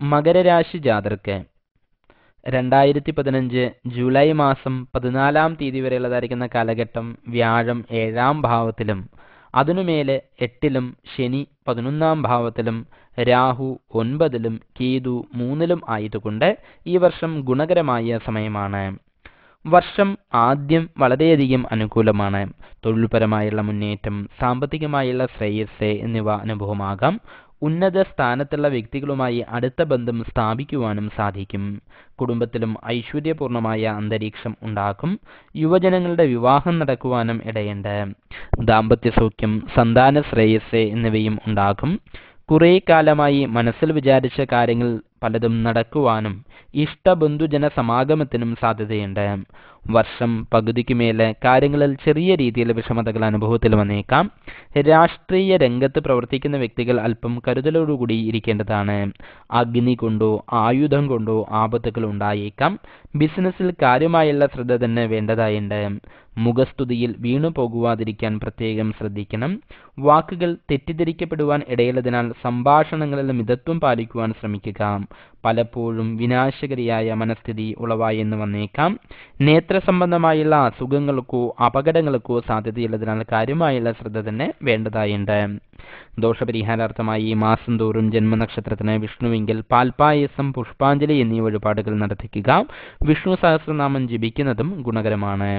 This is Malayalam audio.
മകരരാശി ജാതർക്ക് 2015 ജൂലൈ മാസം 14 തീയതി വരെയുള്ളതായിരിക്കുന്ന കാലഘട്ടം വ്യാഴം 7-ാം ഭാവത്തിലും അതിനുമേലെ 8-ലും ശനി 11-ാം ഭാവത്തിലും രാഹു 9-ലും കേതു 3-ലും ആയതുകൊണ്ട് ഈ വർഷം ഗുണകരമായ സമയമാണ്. വർഷം ആദ്യം വളരെയധികം അനുകൂലമാണ്. തൊഴിൽപരമായുള്ള മുന്നേറ്റം, സാമ്പത്തികമായുള്ള ശ്രേയസ്സ് എന്നിവ അനുഭവമാകാം. ഉന്നത സ്ഥാനത്തുള്ള വ്യക്തികളുമായി അടുത്ത ബന്ധം സ്ഥാപിക്കുവാനും സാധിക്കും. കുടുംബത്തിലും ഐശ്വര്യപൂർണമായ അന്തരീക്ഷം ഉണ്ടാകും. യുവജനങ്ങളുടെ വിവാഹം നടക്കുവാനും ഇടയുണ്ട്. ദാമ്പത്യ സൗഖ്യം, സന്താന ശ്രേയസ്സ് എന്നിവയും ഉണ്ടാകും. കുറേ കാലമായി മനസ്സിൽ വിചാരിച്ച കാര്യങ്ങൾ പലതും നടക്കുവാനും ഇഷ്ടബന്ധുജന സമാഗമത്തിനും സാധ്യതയുണ്ട്. വർഷം പകുതിക്ക് മേലെ കാര്യങ്ങളിൽ ചെറിയ രീതിയിൽ വിഷമതകൾ അനുഭവത്തിൽ വന്നേക്കാം. രാഷ്ട്രീയ രംഗത്ത് പ്രവർത്തിക്കുന്ന വ്യക്തികൾ അല്പം കരുതലോടുകൂടി ഇരിക്കേണ്ടതാണ്. അഗ്നി കൊണ്ടോ ആയുധം കൊണ്ടോ ആപത്തുകൾ ഉണ്ടായേക്കാം. ബിസിനസ്സിൽ കാര്യമായുള്ള ശ്രദ്ധ തന്നെ വേണ്ടതായുണ്ട്. മുഖസ്തുതിയിൽ വീണു പോകുവാതിരിക്കാൻ പ്രത്യേകം ശ്രദ്ധിക്കണം. വാക്കുകൾ തെറ്റിദ്ധരിക്കപ്പെടുവാൻ ഇടയുള്ളതിനാൽ സംഭാഷണങ്ങളിൽ മിതത്വം പാലിക്കുവാൻ ശ്രമിക്കുക. പലപ്പോഴും വിനാശകരിയായ മനസ്ഥിതി ഉളവായെന്ന് വന്നേക്കാം. നേത്രസംബന്ധമായുള്ള അസുഖങ്ങൾക്കോ അപകടങ്ങൾക്കോ സാധ്യതയുള്ളതിനാൽ കാര്യമായുള്ള ശ്രദ്ധ തന്നെ വേണ്ടതായുണ്ട്. ദോഷപരിഹാരാർത്ഥമായി മാസം തോറും ജന്മനക്ഷത്രത്തിന് വിഷ്ണുവെങ്കിൽ പാൽപ്പായസം, പുഷ്പാഞ്ജലി എന്നീ വഴിപാടുകൾ നടത്തിക്കുക. വിഷ്ണു സഹസ്രനാമം ജപിക്കുന്നതും ഗുണകരമാണ്.